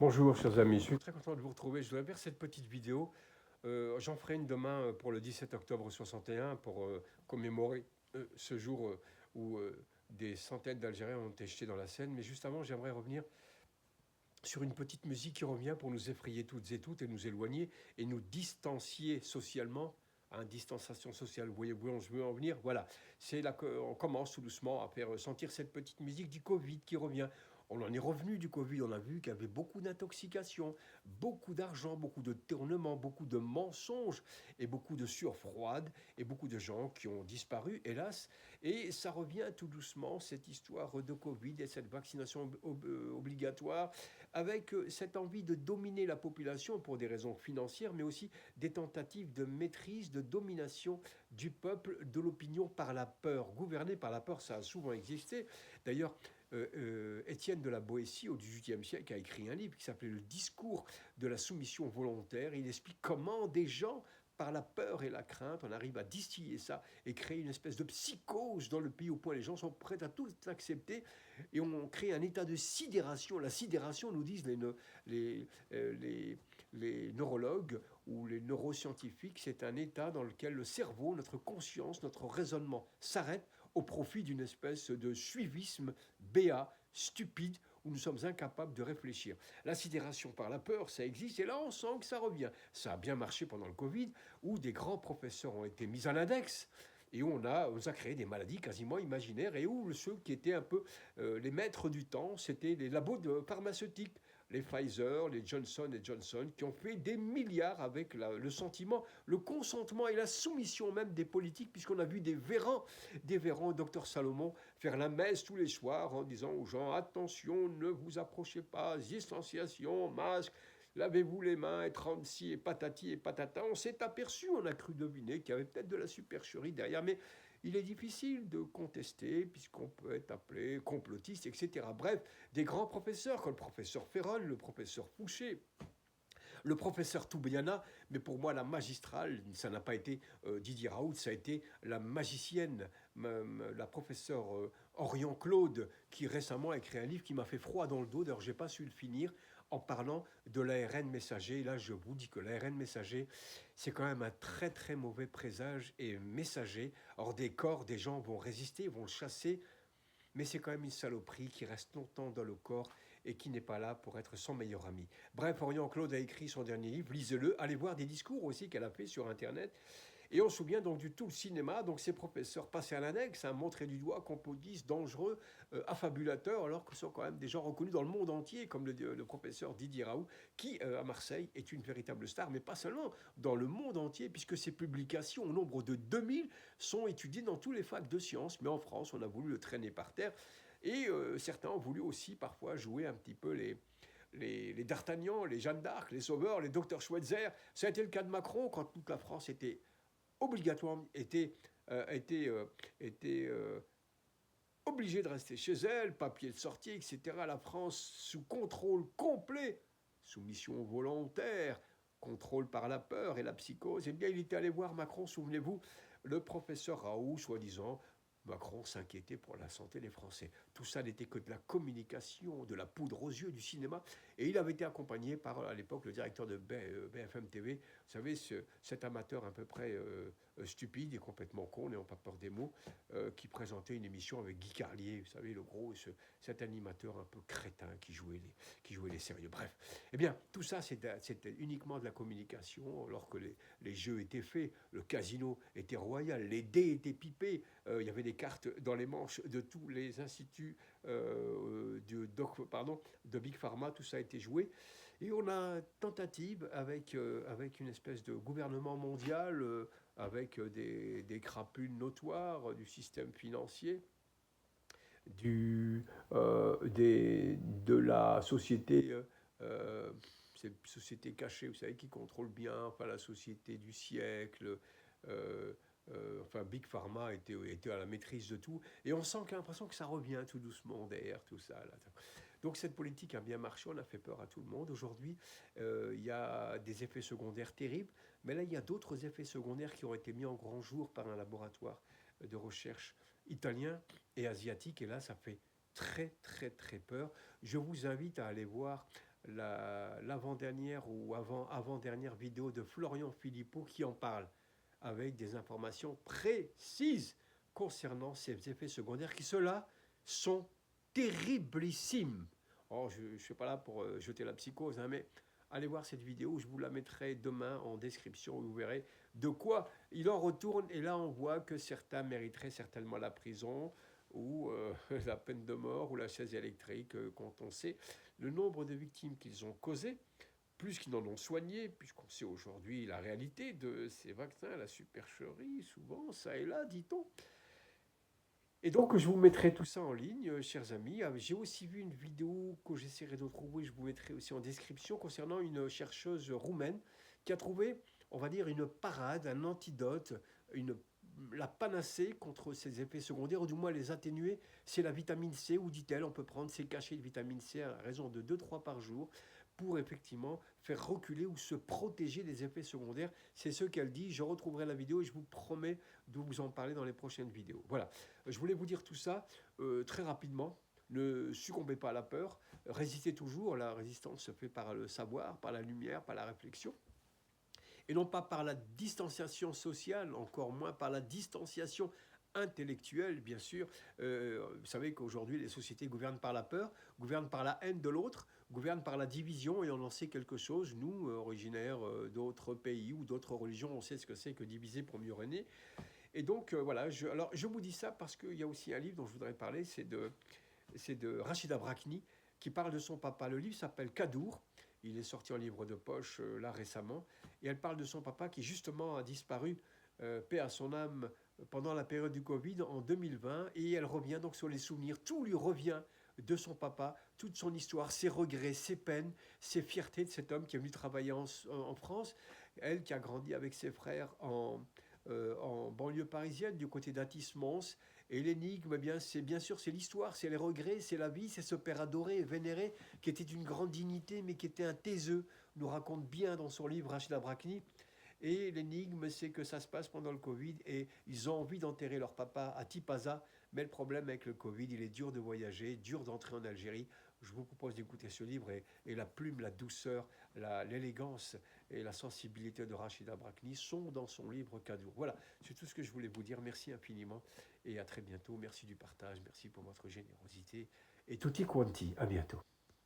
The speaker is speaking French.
Bonjour chers amis, je suis très content de vous retrouver. Je voudrais faire cette petite vidéo. J'en ferai une demain pour le 17 octobre 61 pour commémorer ce jour où des centaines d'Algériens ont été jetés dans la Seine. Mais juste avant, j'aimerais revenir sur une petite musique qui revient pour nous effrayer toutes et nous éloigner et nous distancier socialement. Hein, distanciation sociale, vous voyez où je veux en venir. Voilà, on commence tout doucement à faire sentir cette petite musique du Covid qui revient. On en est revenu du Covid, on a vu qu'il y avait beaucoup d'intoxication, beaucoup d'argent, beaucoup de tournements, beaucoup de mensonges et beaucoup de sueur froide et beaucoup de gens qui ont disparu, hélas. Et ça revient tout doucement, cette histoire de Covid et cette vaccination obligatoire avec cette envie de dominer la population pour des raisons financières, mais aussi des tentatives de maîtrise, de domination du peuple, de l'opinion par la peur. Gouverner par la peur, ça a souvent existé. D'ailleurs, Étienne de la Boétie, au XVIIIe siècle, a écrit un livre qui s'appelait Le discours de la soumission volontaire. Il explique comment des gens par la peur et la crainte, on arrive à distiller ça et créer une espèce de psychose dans le pays au point où les gens sont prêts à tout accepter et on crée un état de sidération. La sidération, nous disent les neurologues ou les neuroscientifiques, c'est un état dans lequel le cerveau, notre conscience, notre raisonnement s'arrête au profit d'une espèce de suivisme béat, stupide, où nous sommes incapables de réfléchir. La sidération par la peur, ça existe, et là on sent que ça revient. Ça a bien marché pendant le Covid, où des grands professeurs ont été mis à l'index, et où on a créé des maladies quasiment imaginaires, et où ceux qui étaient un peu les maîtres du temps, c'était les labos pharmaceutiques, les Pfizer, les Johnson et Johnson, qui ont fait des milliards avec le sentiment, le consentement et la soumission même des politiques, puisqu'on a vu des vérans, docteur Salomon, faire la messe tous les soirs en disant aux gens, attention, ne vous approchez pas, distanciation, masque, lavez-vous les mains, et 36 et patati et patata. On s'est aperçu, on a cru deviner qu'il y avait peut-être de la supercherie derrière, mais il est difficile de contester puisqu'on peut être appelé complotiste, etc. Bref, des grands professeurs comme le professeur Ferron, le professeur Fouché, le professeur Toubiana, mais pour moi la magistrale, ça n'a pas été Didier Raoult, ça a été la magicienne, la professeure Orion Claude, qui récemment a écrit un livre qui m'a fait froid dans le dos, d'ailleurs j'ai pas su le finir, en parlant de l'ARN messager. Et là, je vous dis que l'ARN messager, c'est quand même un très très mauvais présage et messager. Or, des corps, des gens vont résister, vont le chasser, mais c'est quand même une saloperie qui reste longtemps dans le corps et qui n'est pas là pour être son meilleur ami. Bref, Orion Claude a écrit son dernier livre, lisez-le, allez voir des discours aussi qu'elle a fait sur Internet. Et on se souvient donc du tout le cinéma, donc ces professeurs passés à l'annexe, hein, montrés du doigt, complotistes, dangereux, affabulateurs, alors que ce sont quand même des gens reconnus dans le monde entier, comme le professeur Didier Raoult, qui à Marseille est une véritable star, mais pas seulement, dans le monde entier, puisque ses publications, au nombre de 2000, sont étudiées dans tous les facs de sciences, mais en France, on a voulu le traîner par terre. Et certains ont voulu aussi parfois jouer un petit peu les D'Artagnan, les Jeanne d'Arc, les Sauveurs, les Docteurs Schweitzer. Ça a été le cas de Macron quand toute la France était obligatoirement, était obligée de rester chez elle, papier de sortie, etc. La France sous contrôle complet, soumission volontaire, contrôle par la peur et la psychose. Eh bien, il était allé voir Macron, souvenez-vous, le professeur Raoult, soi-disant, Macron s'inquiétait pour la santé des Français. Tout ça n'était que de la communication, de la poudre aux yeux, du cinéma. Et il avait été accompagné par, à l'époque, le directeur de BFM TV. Vous savez, cet amateur à peu près stupide et complètement con, n'ayant pas peur des mots, qui présentait une émission avec Guy Carlier, vous savez, le gros, cet animateur un peu crétin qui jouait les sérieux. Bref, eh bien, tout ça, c'était uniquement de la communication, alors que les jeux étaient faits, le casino était royal, les dés étaient pipés, il y avait des cartes dans les manches de tous les instituts de Big Pharma, tout ça a été joué. Et on a tentative avec une espèce de gouvernement mondial, avec des crapules notoires du système financier, de la société, ces sociétés cachées, vous savez, qui contrôlent bien, enfin la société du siècle, euh, enfin Big Pharma était à la maîtrise de tout, et on sent qu'il y a l'impression que ça revient tout doucement derrière tout ça. Là. Donc cette politique a bien marché, on a fait peur à tout le monde. Aujourd'hui, il y a des effets secondaires terribles, mais là il y a d'autres effets secondaires qui ont été mis en grand jour par un laboratoire de recherche italien et asiatique, et là ça fait très très très peur. Je vous invite à aller voir l'avant-dernière ou avant-dernière vidéo de Florian Philippot qui en parle avec des informations précises concernant ces effets secondaires qui, ceux-là, sont terriblissimes. Oh, je ne suis pas là pour jeter la psychose, hein, mais allez voir cette vidéo, je vous la mettrai demain en description, vous verrez de quoi il en retourne. Et là, on voit que certains mériteraient certainement la prison ou la peine de mort ou la chaise électrique quand on sait le nombre de victimes qu'ils ont causées, plus qu'ils n'en ont soigné, puisqu'on sait aujourd'hui la réalité de ces vaccins, la supercherie, souvent, ça et là, dit-on. Et donc, je vous mettrai tout ça en ligne, chers amis. J'ai aussi vu une vidéo que j'essaierai de trouver, je vous mettrai aussi en description, concernant une chercheuse roumaine qui a trouvé, on va dire, une parade, un antidote, une, la panacée contre ces effets secondaires, ou du moins les atténuer. C'est la vitamine C, où dit-elle, on peut prendre ces cachets de vitamine C à raison de 2-3 par jour pour effectivement faire reculer ou se protéger des effets secondaires. C'est ce qu'elle dit. Je retrouverai la vidéo et je vous promets de vous en parler dans les prochaines vidéos. Voilà, je voulais vous dire tout ça très rapidement. Ne succombez pas à la peur, résistez toujours. La résistance se fait par le savoir, par la lumière, par la réflexion. Et non pas par la distanciation sociale, encore moins par la distanciation intellectuelle, bien sûr. Vous savez qu'aujourd'hui, les sociétés gouvernent par la peur, gouvernent par la haine de l'autre, gouvernent par la division, et on en sait quelque chose. Nous, originaires d'autres pays ou d'autres religions, on sait ce que c'est que diviser pour mieux régner. Et donc, voilà, je vous dis ça parce qu'il y a aussi un livre dont je voudrais parler, c'est de Rachida Brakni, qui parle de son papa. Le livre s'appelle Kadour. Il est sorti en livre de poche là récemment. Et elle parle de son papa qui justement a disparu, paix à son âme, pendant la période du Covid en 2020. Et elle revient donc sur les souvenirs. Tout lui revient de son papa, toute son histoire, ses regrets, ses peines, ses fiertés de cet homme qui est venu travailler en France. Elle qui a grandi avec ses frères en banlieue parisienne, du côté d'Athis-Mons. Et l'énigme, eh bien, bien sûr, c'est l'histoire, c'est les regrets, c'est la vie, c'est ce père adoré et vénéré qui était d'une grande dignité, mais qui était un taiseux, nous raconte bien dans son livre Rachida Brakni. Et l'énigme, c'est que ça se passe pendant le Covid et ils ont envie d'enterrer leur papa à Tipaza. Mais le problème avec le Covid, il est dur de voyager, dur d'entrer en Algérie. Je vous propose d'écouter ce livre et la plume, la douceur, l'élégance et la sensibilité de Rachida Brakni sont dans son livre Kadour. Voilà, c'est tout ce que je voulais vous dire. Merci infiniment et à très bientôt. Merci du partage, merci pour votre générosité et tutti quanti. À bientôt.